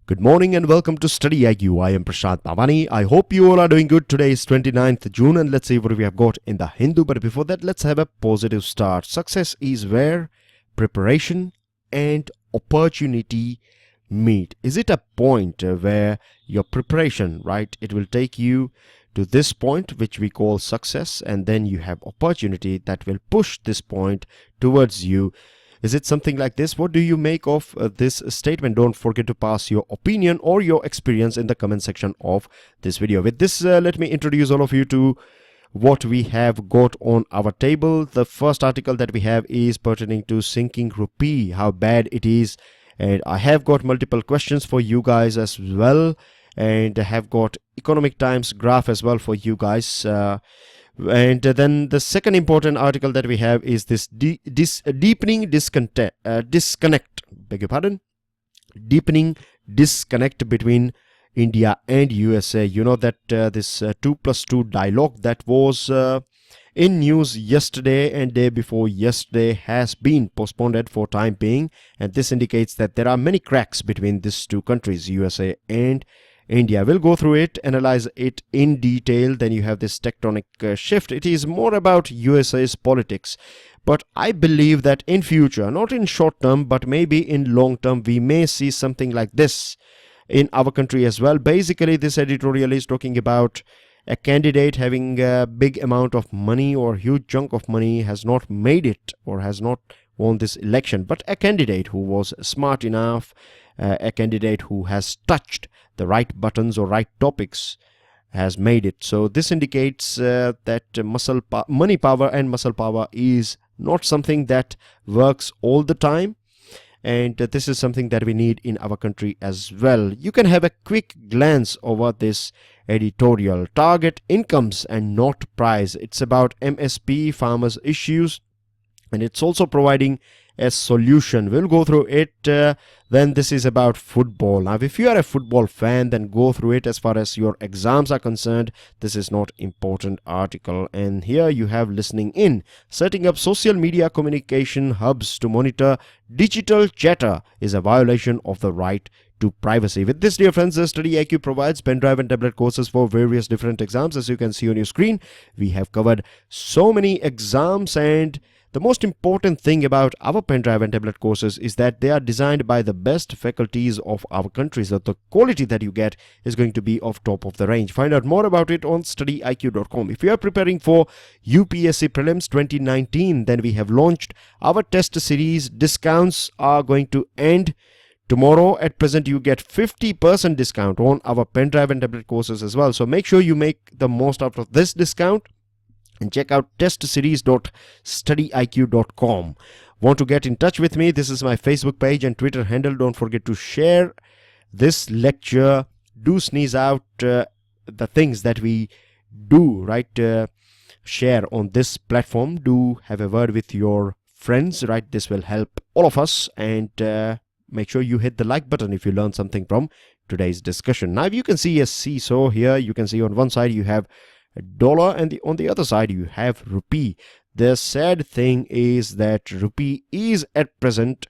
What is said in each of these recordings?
Good morning and welcome to StudyIQ. I am Prashant Pavani. I hope you all are doing good. Today is 29th June and let's see what we have got in the Hindu. But before that, let's have a positive start. Success is where preparation and opportunity meet. Is it a point where your preparation, right, it will take you to this point which we call success, and then you have opportunity that will push this point towards you. Is it something like this? What do you make of this statement? Don't forget to pass your opinion or your experience in the comment section of this video. With this, let me introduce all of you to what we have got on our table. The first article that we have is pertaining to sinking rupee, how bad it is. And I have got multiple questions for you guys as well. And I have got Economic Times graph as well for you guys. And then the second important article that we have is this deepening disconnect, deepening disconnect between India and USA. You know that this 2+2 dialogue that was in news yesterday and day before yesterday has been postponed for time being, and this indicates that there are many cracks between these two countries, USA and India. We'll go through it, analyze it in detail. Then you have this tectonic shift. It is more about USA's politics. But I believe that in future, not in short term, but maybe in long term, we may see something like this in our country as well. Basically, this editorial is talking about a candidate having a big amount of money or huge chunk of money, has not made it or has not won this election, but a candidate who was smart enough, a candidate who has touched the right buttons or right topics has made it. So this indicates that money power and muscle power is not something that works all the time, and this is something that we need in our country as well. You can have a quick glance over this editorial. Target incomes and not price. It's about MSP, farmers issues, and it's also providing a solution. We'll go through it. Then this is about football. Now, if you are a football fan, then go through it. As far as your exams are concerned, this is not important article. And here you have listening in. Setting up social media communication hubs to monitor digital chatter is a violation of the right to privacy. With this, dear friends, StudyIQ provides pen drive and tablet courses for various different exams. As you can see on your screen, we have covered so many exams, and the most important thing about our pen drive and tablet courses is that they are designed by the best faculties of our country, so the quality that you get is going to be of top of the range. Find out more about it on StudyIQ.com. If you are preparing for UPSC Prelims 2019, then we have launched our test series. Discounts are going to end tomorrow. At present, you get 50% discount on our pen drive and tablet courses as well. So make sure you make the most out of this discount and check out testseries.studyiq.com. Want to get in touch with me? This is my Facebook page and Twitter handle. Don't forget to share this lecture. Do sneeze out the things that we do, right? Share on this platform. Do have a word with your friends, right? This will help all of us, and make sure you hit the like button if you learned something from today's discussion. Now, you can see a seesaw here. You can see on one side you have a dollar, and on the other side you have rupee. The sad thing is that rupee is at present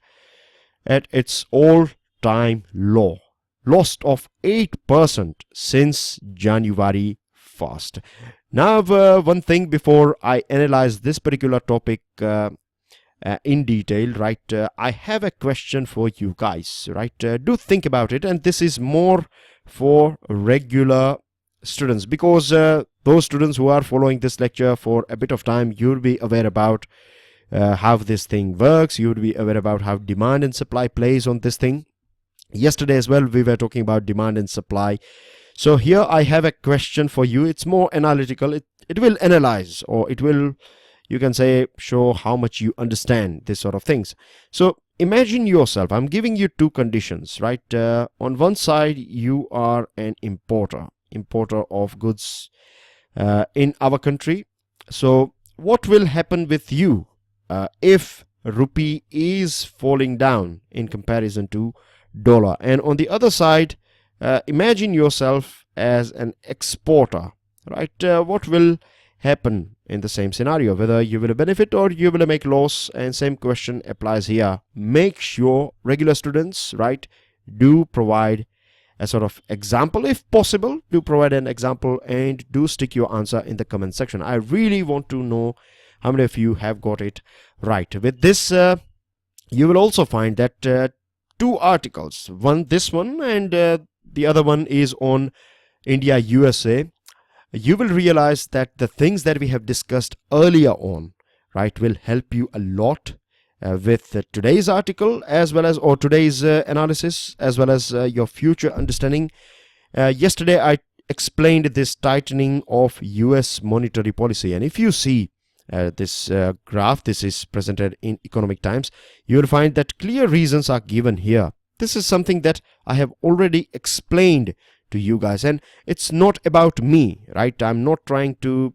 at its all-time low, lost of 8% since January 1st. Now, one thing before I analyze this particular topic in detail, right, I have a question for you guys, right? Do think about it, and this is more for regular students, because those students who are following this lecture for a bit of time, you'll be aware about how this thing works. You'll be aware about how demand and supply plays on this thing. Yesterday as well, we were talking about demand and supply. So here I have a question for you. It's more analytical. It will analyze, or it will, you can say, show how much you understand this sort of things. So imagine yourself, I'm giving you two conditions, right? On one side, you are an importer of goods in our country. So what will happen with you if rupee is falling down in comparison to dollar? And on the other side, imagine yourself as an exporter, right? What will happen in the same scenario, whether you will benefit or you will make loss? And same question applies here. Make sure regular students, right, do provide a sort of example. If possible, do provide an example and do stick your answer in the comment section. I really want to know how many of you have got it right. With this, you will also find that two articles, this one and the other one is on India USA. You will realize that the things that we have discussed earlier on, right, will help you a lot with today's article as well as or today's analysis as well as your future understanding. Yesterday I explained this tightening of US monetary policy, and if you see this graph, this is presented in Economic Times, you will find that clear reasons are given here. This is something that I have already explained to you guys, and it's not about me, right? I'm not trying to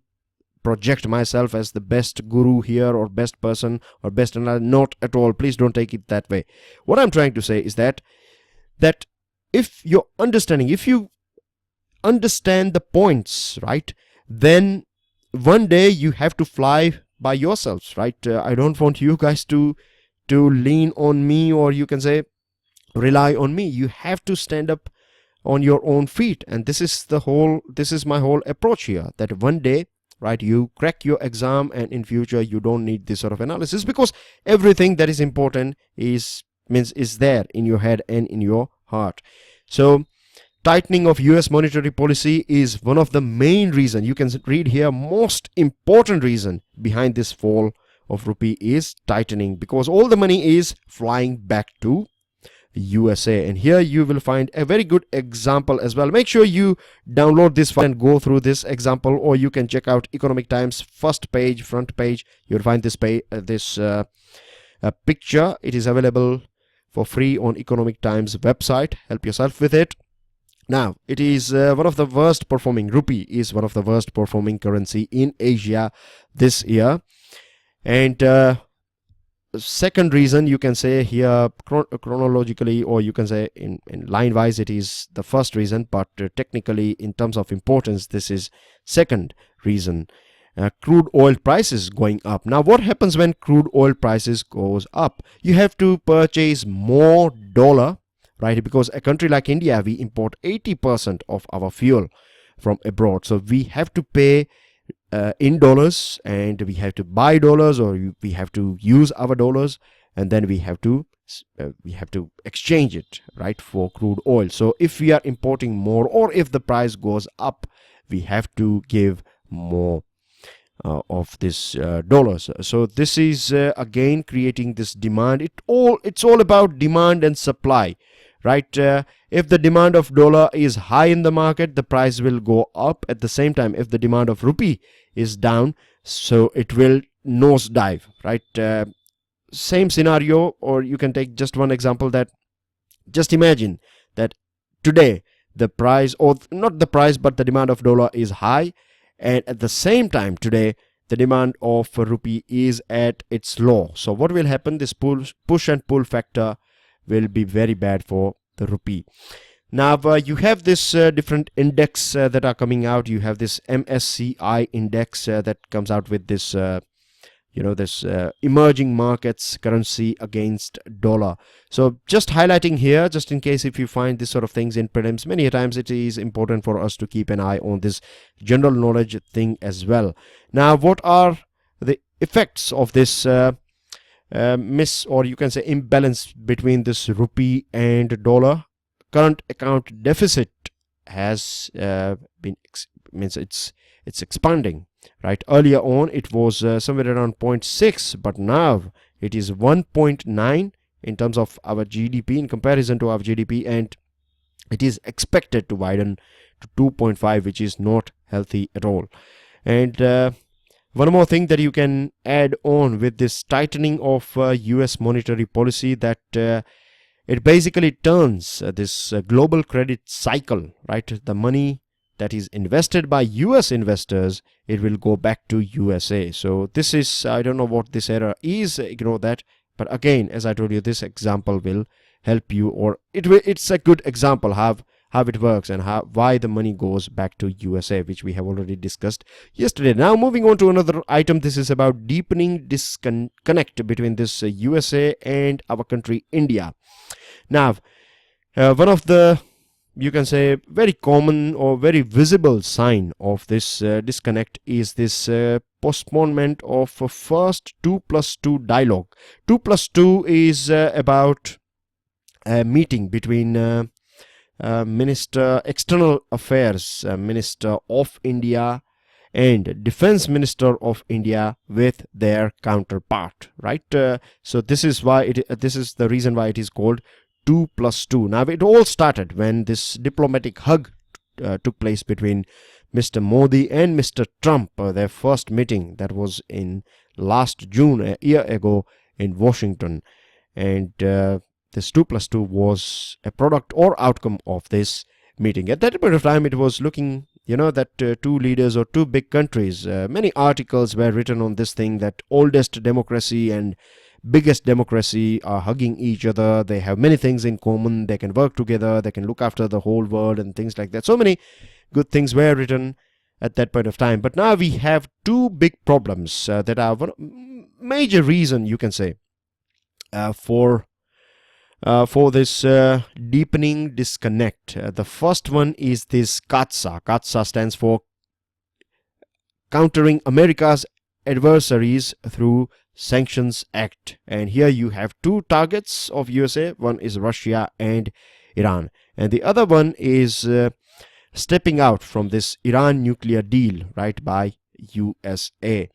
project myself as the best guru here or best person or best analyst. Not at all. Please don't take it that way. What I'm trying to say is that if you understand the points, right, then one day you have to fly by yourselves, right? I don't want you guys to lean on me, or you can say rely on me. You have to stand up on your own feet, and this is my whole approach here, that one day, right, you crack your exam and in future you don't need this sort of analysis, because everything that is important is there in your head and in your heart. So tightening of US monetary policy is one of the main reason. You can read here, most important reason behind this fall of rupee is tightening, because all the money is flying back to USA. And here you will find a very good example as well. Make sure you download this file and go through this example, or you can check out Economic Times front page. You'll find this picture. It is available for free on Economic Times website. Help yourself with it. Now, it is one of the worst performing. Rupee is one of the worst performing currency in Asia this year. And second reason, you can say here chronologically, or you can say in line wise, it is the first reason, but technically in terms of importance, this is second reason. Crude oil prices going up. Now what happens when crude oil prices goes up? You have to purchase more dollar, right? Because a country like India, we import 80% of our fuel from abroad, so we have to pay in dollars, and we have to buy dollars, or we have to use our dollars, and then we have to exchange it, right, for crude oil. So if we are importing more, or if the price goes up, we have to give more of this dollars. So this is again creating this demand. It's all about demand and supply, right? If the demand of dollar is high in the market, the price will go up. At the same time, if the demand of rupee is down, so it will nosedive, right? Same scenario, or you can take just one example, that just imagine that today the price, or not the price, but the demand of dollar is high, and at the same time today the demand of rupee is at its low. So what will happen? This push and pull factor will be very bad for the rupee. Now you have this different index that are coming out. You have this MSCI index that comes out with this this emerging markets currency against dollar. So just highlighting here, just in case if you find this sort of things in prelims, many times it is important for us to keep an eye on this general knowledge thing as well. Now what are the effects of this or you can say imbalance between this rupee and dollar? Current account deficit has it's expanding, right? Earlier on it was somewhere around 0.6, but now it is 1.9 in terms of our GDP, in comparison to our GDP, and it is expected to widen to 2.5, which is not healthy at all. And one more thing that you can add on with this tightening of US monetary policy, that it basically turns this global credit cycle, right? The money that is invested by US investors, it will go back to USA. So this is, I don't know what this error is, ignore that. But again, as I told you, this example will help you, or it's a good example how it works and why the money goes back to USA, which we have already discussed yesterday. Now moving on to another item. This is about deepening disconnect between this USA and our country India. Now one of the you can say, very common or very visible sign of this disconnect is this postponement of a first 2+2 dialogue. 2+2 is about a meeting between External Affairs Minister of India and Defense Minister of India with their counterpart, right? So this is why this is the reason why it is called 2+2. Now, it all started when this diplomatic hug took place between Mr. Modi and Mr. Trump, their first meeting that was in last June, a year ago, in Washington. And this 2+2 was a product or outcome of this meeting. At that point of time, it was looking, that two leaders or two big countries, many articles were written on this thing, that oldest democracy and biggest democracy are hugging each other. They have many things in common. They can work together. They can look after the whole world and things like that. So many good things were written at that point of time. But now we have two big problems that are one major reason, you can say, for this deepening disconnect. The first one is this CAATSA. CAATSA stands for Countering America's Adversaries Through Sanctions Act. And here you have two targets of USA. One is Russia and Iran. And the other one is stepping out from this Iran nuclear deal, right, by USA.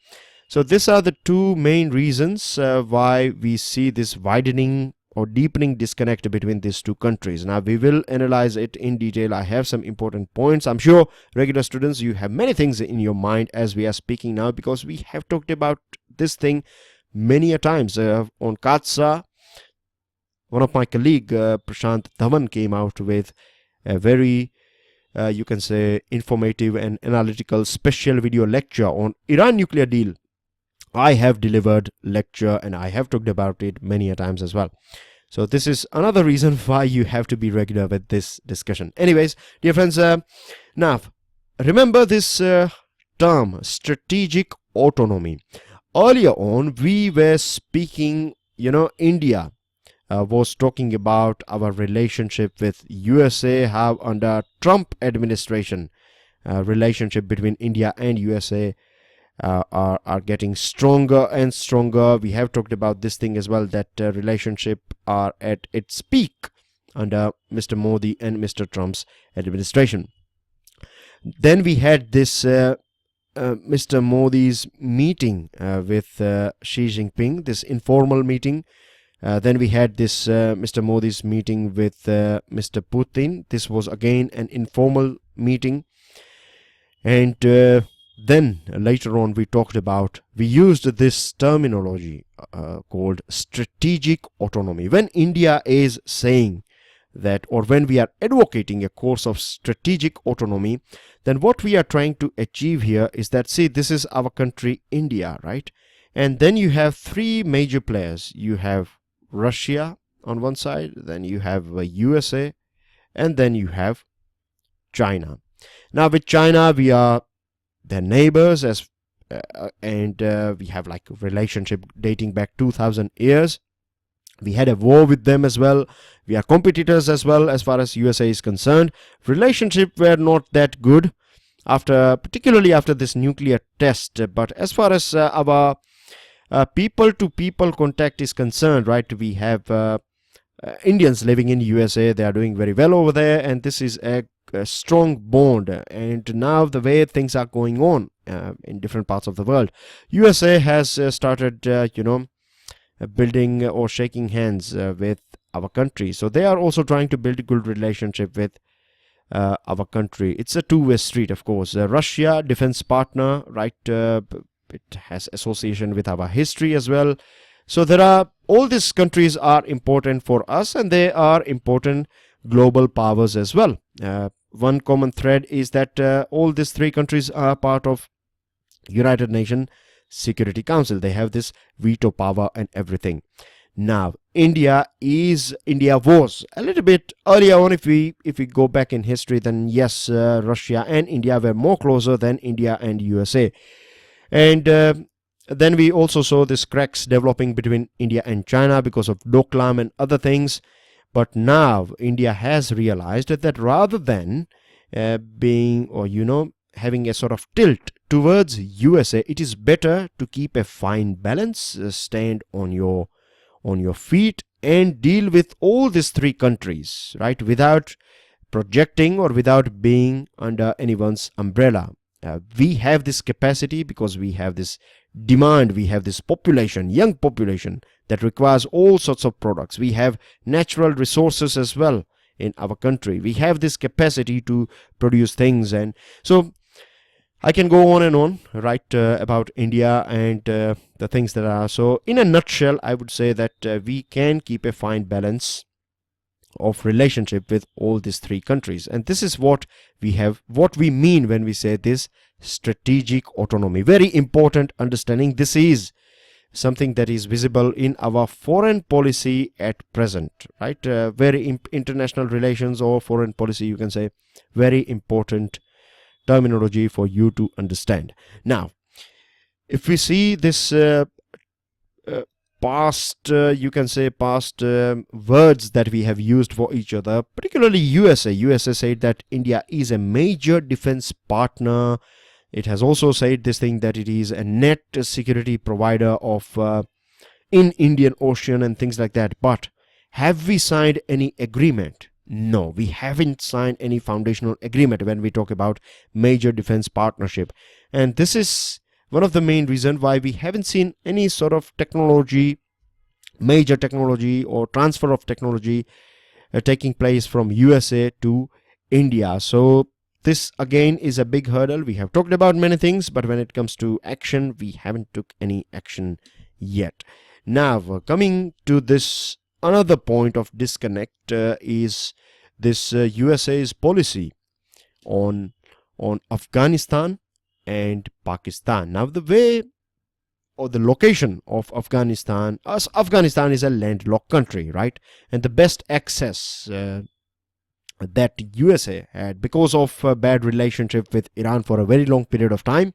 So these are the two main reasons why we see this widening or deepening disconnect between these two countries. Now we will analyze it in detail. I have some important points. I'm sure regular students, you have many things in your mind as we are speaking now, because we have talked about this thing many a times. On CAATSA, one of my colleague Prashant Dhawan came out with a very you can say informative and analytical special video lecture on Iran nuclear deal. I have delivered lecture and I have talked about it many a times as well. So this is another reason why you have to be regular with this discussion. Anyways, dear friends, now remember this term strategic autonomy. Earlier on we were speaking, India was talking about our relationship with USA, how under Trump administration relationship between India and USA are getting stronger and stronger. We have talked about this thing as well, that relationship are at its peak under Mr. Modi and Mr. Trump's administration. Then we had this Mr. Modi's meeting with Xi Jinping, this informal meeting. Then we had this Mr. Modi's meeting with Mr. Putin. This was again an informal meeting. And then later on we used this terminology called strategic autonomy. When India is saying that, or when we are advocating a course of strategic autonomy, then what we are trying to achieve here is that, see, this is our country, India, right? And then you have three major players. You have Russia on one side, then you have USA, and then you have China. Now with China, we are their neighbors, and we have like a relationship dating back 2000 years. We had a war with them as well. We are competitors as well as far as USA is concerned. Relationship were not that good particularly after this nuclear test. But as far as our people to people contact is concerned, right, we have Indians living in USA. They are doing very well over there, and this is a strong bond. And now the way things are going on in different parts of the world, USA has started building or shaking hands with our country. So they are also trying to build a good relationship with our country. It's a two-way street, of course. Russia, defense partner, right? It has association with our history as well. So all these countries are important for us, and they are important global powers as well. One common thread is that all these three countries are part of United Nations Security Council. They have this veto power and everything. Now India was a little bit earlier on, if we go back in history, then yes, Russia and India were more closer than India and USA. And then we also saw this cracks developing between India and China because of Doklam and other things. But now India has realized that rather than being, or having a sort of tilt towards USA, it is better to keep a fine balance, stand on your feet, and deal with all these three countries, right, without projecting or without being under anyone's umbrella. We have this capacity because we have this demand, we have this population, young population, that requires all sorts of products. We have natural resources as well in our country. We have this capacity to produce things. And so I can go on and on, right, about India and the things that are. So in a nutshell, I would say that we can keep a fine balance of relationship with all these three countries. And this is what we mean when we say this strategic autonomy. Very important understanding. This is something that is visible in our foreign policy at present, right? Very international relations or foreign policy, you can say, very important terminology for you to understand. Now, if we see this past words that we have used for each other, particularly USA said that India is a major defense partner. It has also said this thing that it is a net security provider of in Indian Ocean and things like that. But have we signed any agreement? No, we haven't signed any foundational agreement when we talk about major defense partnership. And this is one of the main reasons why we haven't seen any sort of major technology or transfer of technology taking place from USA to India. So this again is a big hurdle. We have talked about many things, but when it comes to action, we haven't took any action yet. Now, coming to this, another point of disconnect is this USA's policy on Afghanistan and Pakistan. Now, the way or the location of Afghanistan, as Afghanistan is a landlocked country, right? And the best access that USA had because of a bad relationship with Iran for a very long period of time,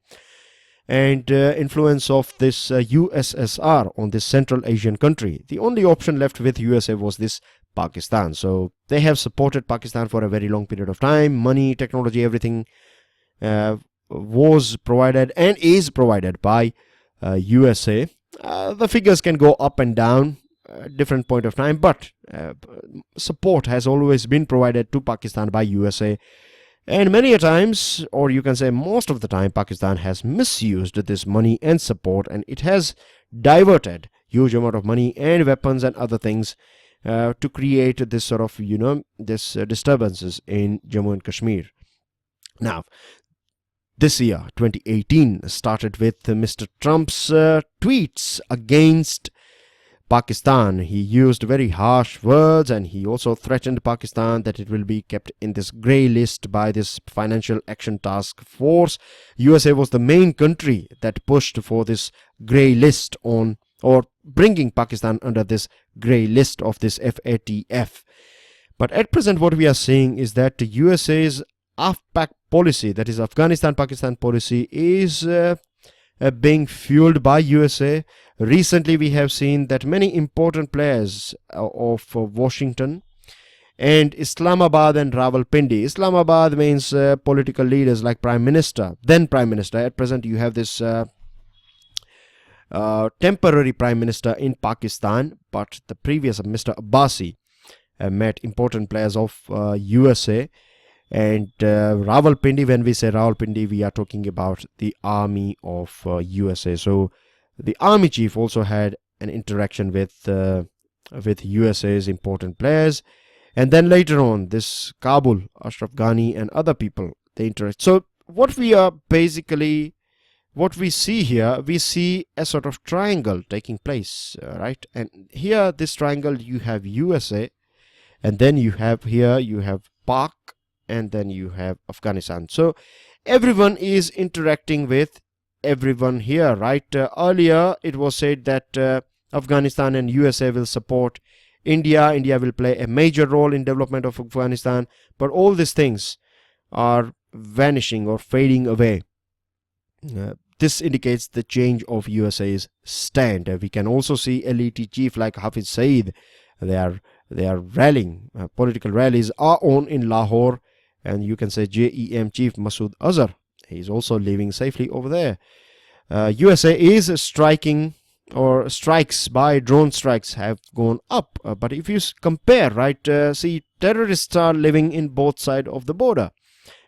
and influence of this USSR on this Central Asian country, the only option left with USA was this Pakistan. So they have supported Pakistan for a very long period of time. Money, technology, everything was provided and is provided by USA. The figures can go up and down at different point of time, but support has always been provided to Pakistan by USA. And many a times, or you can say most of the time, Pakistan has misused this money and support, and it has diverted huge amount of money and weapons and other things to create this sort of, this disturbances in Jammu and Kashmir. Now, this year, 2018, started with Mr. Trump's tweets against Pakistan. He used very harsh words, and he also threatened Pakistan that it will be kept in this grey list by this Financial Action Task Force. USA was the main country that pushed for this grey list on, or bringing Pakistan under this grey list of this FATF. But at present, what we are seeing is that the USA's AFPAC policy, that is Afghanistan-Pakistan policy, is being fueled by USA. Recently, we have seen that many important players of Washington and Islamabad and Rawalpindi. Islamabad means political leaders like then Prime Minister. At present, you have this temporary Prime Minister in Pakistan, but the previous Mr. Abbasi met important players of USA. And Rawalpindi, when we say Rawalpindi, we are talking about the army of USA. So the army chief also had an interaction with USA's important players. And then later on, this Kabul, Ashraf Ghani and other people, they interact. So what we see here, we see a sort of triangle taking place, right? And here, this triangle, you have USA, and then you have Pak, and then you have Afghanistan. So everyone is interacting with everyone here, right? Earlier it was said that Afghanistan and USA will support India. India will play a major role in development of Afghanistan, but all these things are vanishing or fading away. This indicates the change of USA's stand. We can also see elite chief like Hafiz Saeed. They are rallying. Political rallies are on in Lahore, and you can say JEM chief Masood Azhar, he's also living safely over there. USA is striking, or strikes by drone strikes have gone up. But if you compare, right, see, terrorists are living in both sides of the border,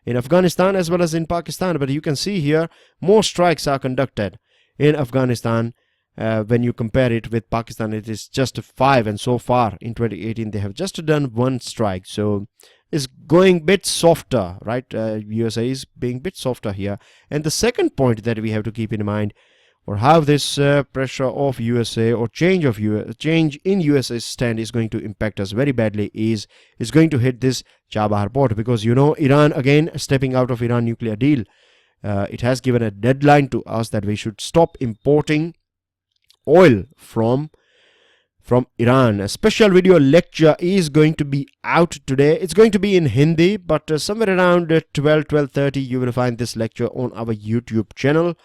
in Afghanistan as well as in Pakistan. But you can see here more strikes are conducted in Afghanistan. When you compare it with Pakistan, it is just 5, and so far in 2018 they have just done 1 strike. So it's going bit softer, right? USA is being bit softer here. And the second point that we have to keep in mind, or how this pressure of USA or change in USA's stand is going to impact us very badly, is going to hit this Chabahar port, because you know, Iran again stepping out of Iran nuclear deal. It has given a deadline to us that we should stop importing oil from Iran. A special video lecture is going to be out today. It's going to be in Hindi, but somewhere around 12:30 you will find this lecture on our YouTube channel,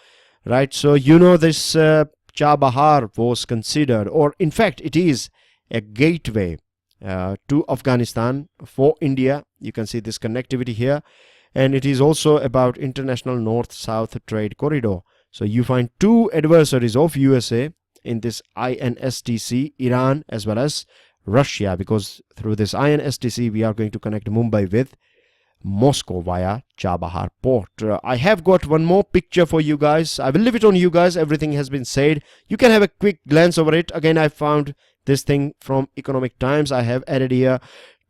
right? So you know, this Chabahar was considered, or in fact it is a gateway to Afghanistan for India. You can see this connectivity here, and it is also about international north-south trade corridor. So you find 2 adversaries of USA in this INSTC, Iran as well as Russia, because through this INSTC we are going to connect Mumbai with Moscow via Chabahar port. I have got one more picture for you guys. I will leave it on you guys. Everything has been said. You can have a quick glance over it. Again, I found this thing from Economic Times. I have added here.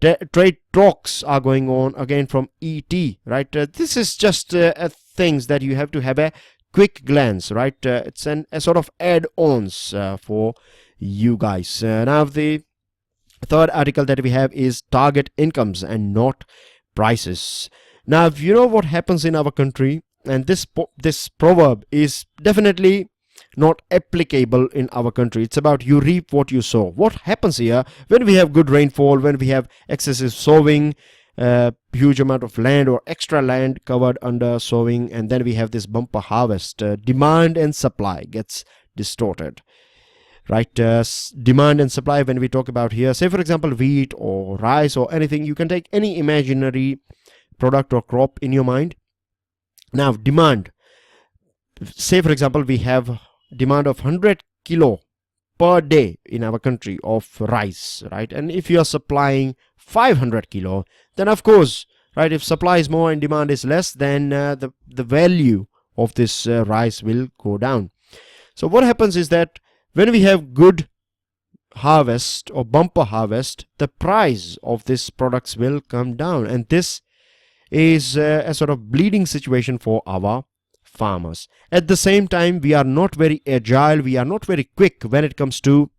Trade talks are going on, again from ET, right? This is just things that you have to have a quick glance, right? It's a sort of add-ons for you guys. Now the third article that we have is target incomes and not prices. Now, if you know what happens in our country, and this proverb is definitely not applicable in our country. It's about you reap what you sow. What happens here when we have good rainfall, when we have excessive sowing, huge amount of land or extra land covered under sowing, and then we have this bumper harvest, demand and supply gets distorted, right? Demand and supply, when we talk about here, say for example wheat or rice or anything, you can take any imaginary product or crop in your mind. Now demand, say for example we have demand of 100 kilo per day in our country of rice, right? And if you are supplying 500 kilo, then of course, right, if supply is more and demand is less, then the value of this rice will go down. So what happens is that when we have good harvest or bumper harvest, the price of these products will come down, and this is a sort of bleeding situation for our farmers. At the same time, we are not very agile, we are not very quick when it comes to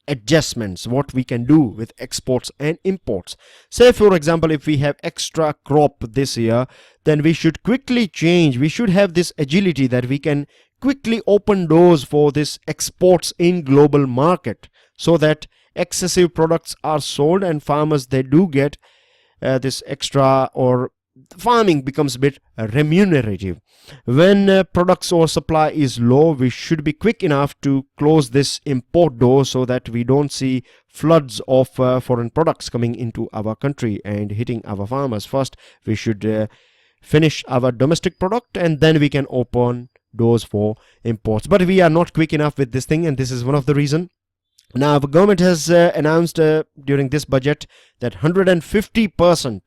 adjustments, what we can do with exports and imports. Say for example, if we have extra crop this year, then we should quickly change. We should have this agility that we can quickly open doors for this exports in global market, so that excessive products are sold and farmers, they do get this extra, or farming becomes a bit remunerative. When products or supply is low, we should be quick enough to close this import door, so that we don't see floods of foreign products coming into our country and hitting our farmers. First we should finish our domestic product, and then we can open doors for imports. But we are not quick enough with this thing, and this is one of the reason. Now the government has announced during this budget that 150%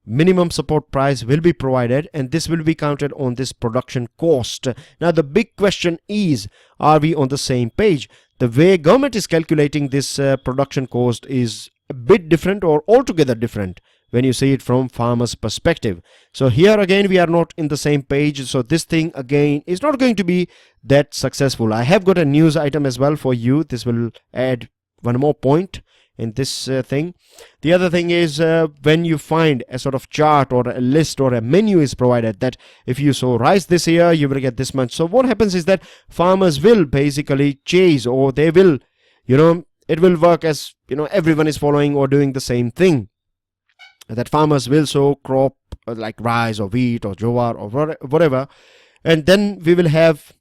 minimum support price will be provided, and this will be counted on this production cost. Now the big question is, are we on the same page? The way government is calculating this production cost is a bit different, or altogether different, when you see it from farmers' perspective. So here again we are not in the same page, so this thing again is not going to be that successful. I have got a news item as well for you. This will add one more point in this thing. The other thing is, when you find a sort of chart or a list or a menu is provided, that if you sow rice this year you will get this much. So what happens is that farmers will basically chase, or they will, you know, it will work as, you know, everyone is following or doing the same thing, that farmers will sow crop like rice or wheat or jowar or whatever, and then we will have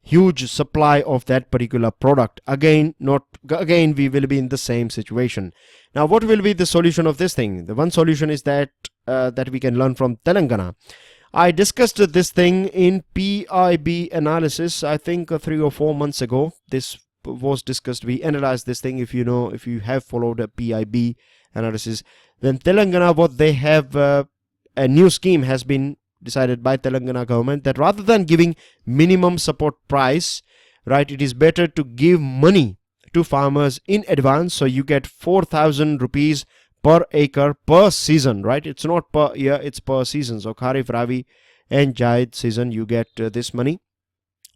huge supply of that particular product. Again we will be in the same situation. Now what will be the solution of this thing? The one solution is that that we can learn from Telangana. I discussed this thing in PIB analysis, I think 3 or 4 months ago. This was discussed. We analyzed this thing. If you have followed a PIB analysis, then Telangana, what they have, a new scheme has been decided by Telangana government, that rather than giving minimum support price, right, it is better to give money to farmers in advance. So you get 4,000 rupees per acre per season, right? It's not per year, it's per season. So Kharif, Rabi and Jaid season you get this money,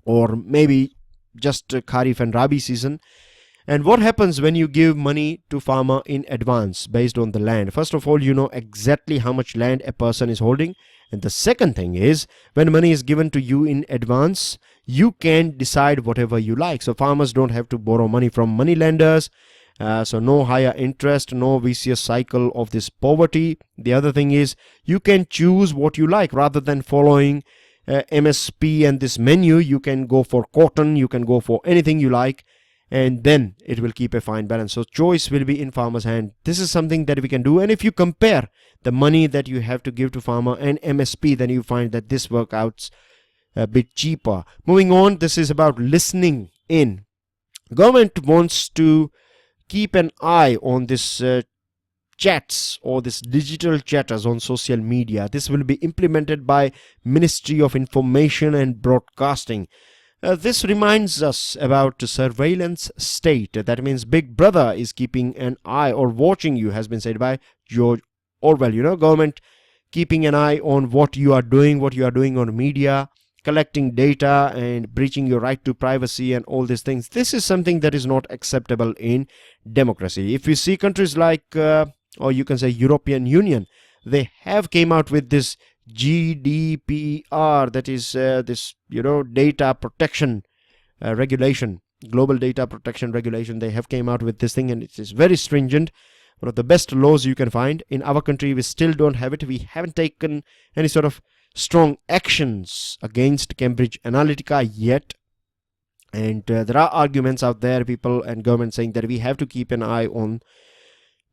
or maybe just Kharif and Rabi season. And what happens when you give money to farmer in advance based on the land? First of all, you know exactly how much land a person is holding. And the second thing is, when money is given to you in advance, you can decide whatever you like. So farmers don't have to borrow money from money lenders. So no higher interest, no vicious cycle of this poverty. The other thing is, you can choose what you like rather than following MSP and this menu. You can go for cotton, you can go for anything you like, and then it will keep a fine balance. So choice will be in farmer's hand. This is something that we can do. And if you compare the money that you have to give to farmer and MSP, then you find that this works out a bit cheaper. Moving on, this is about listening in. Government wants to keep an eye on this chats or this digital chatters on social media. This will be implemented by Ministry of Information and Broadcasting. This reminds us about surveillance state. That means Big Brother is keeping an eye or watching you, has been said by George Orwell. You know, government keeping an eye on what you are doing on media, collecting data and breaching your right to privacy and all these things. This is something that is not acceptable in democracy. If you see countries like, or you can say European Union, they have came out with this GDPR, that is this, you know, data protection regulation, global data protection regulation. They have came out with this thing, and it is very stringent. One of the best laws you can find. In our country, we still don't have it. We haven't taken any sort of strong actions against Cambridge Analytica yet. And there are arguments out there, people and government saying that we have to keep an eye on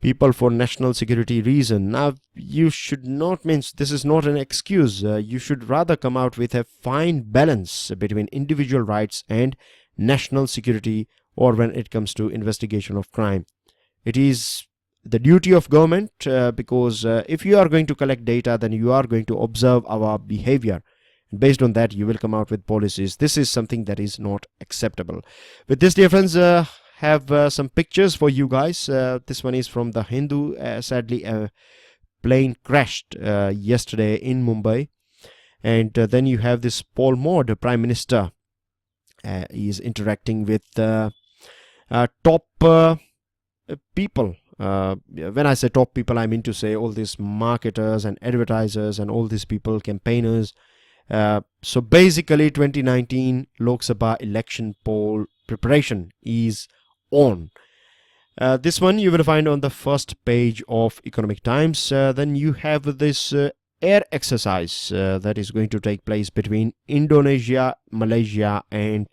people for national security reason. Now, you should not mean this is not an excuse. You should rather come out with a fine balance between individual rights and national security, or when it comes to investigation of crime. It is the duty of government, because if you are going to collect data, then you are going to observe our behavior. And based on that, you will come out with policies. This is something that is not acceptable. With this, dear friends, have some pictures for you guys. This one is from the Hindu. Sadly, a plane crashed yesterday in Mumbai. And then you have this Paul Moore, the Prime Minister. He is interacting with top people. When I say top people, I mean to say all these marketers and advertisers and all these people, campaigners. So basically 2019 Lok Sabha election poll preparation is on. This one you will find on the first page of Economic Times. Then you have this air exercise that is going to take place between Indonesia, Malaysia and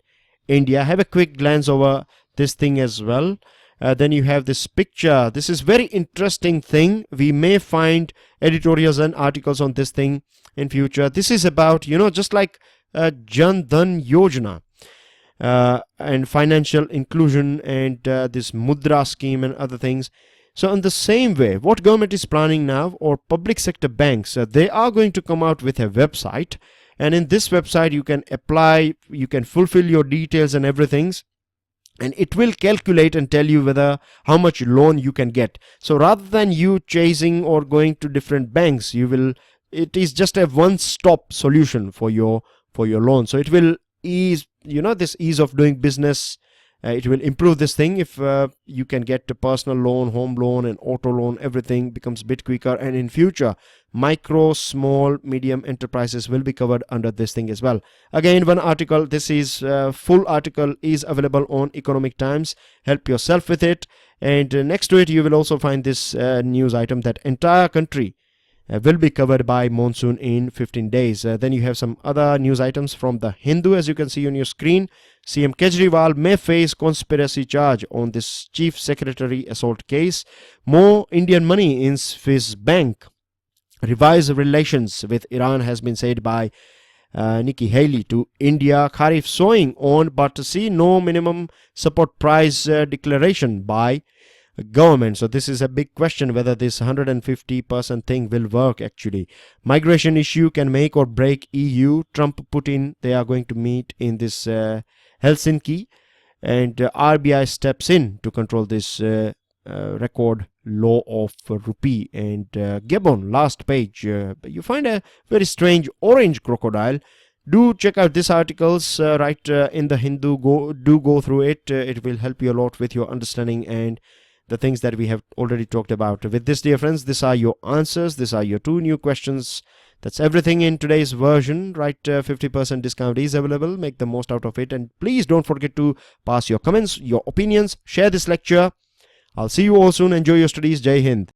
India. Have a quick glance over this thing as well. Then you have this picture. This is very interesting thing. We may find editorials and articles on this thing in future. This is about, you know, just like Jan Dhan Yojana and financial inclusion and this Mudra scheme and other things. So in the same way, what government is planning now, or public sector banks, they are going to come out with a website. And in this website, you can apply, you can fulfill your details and everything. And it will calculate and tell you whether how much loan you can get. So rather than you chasing or going to different banks, it is just a one-stop solution for your loan. So it will ease, you know, this ease of doing business. It will improve this thing if you can get a personal loan, home loan and auto loan. Everything becomes a bit quicker, and in future micro, small, medium enterprises will be covered under this thing as well. Again, one article, this is full article is available on Economic Times. Help yourself with it. And next to it you will also find this news item that entire country will be covered by monsoon in 15 days. Then you have some other news items from the Hindu, as you can see on your screen. CM Kejriwal may face conspiracy charge on this chief secretary assault case. More Indian money in Swiss bank. Revised relations with Iran has been said by Nikki Haley to India. Kharif sowing on, but see no minimum support price declaration by government. So this is a big question whether this 150% thing will work actually. Migration issue can make or break EU. Trump, Putin, they are going to meet in this Helsinki, and RBI steps in to control this record low of rupee. And Gabon, last page, you find a very strange orange crocodile. Do check out these articles right in the Hindu. Go through it. It will help you a lot with your understanding and the things that we have already talked about. With this, dear friends, these are your answers. These are your 2 new questions. That's everything in today's version. Right, 50% discount is available. Make the most out of it. And please don't forget to pass your comments, your opinions, share this lecture. I'll see you all soon. Enjoy your studies. Jai Hind.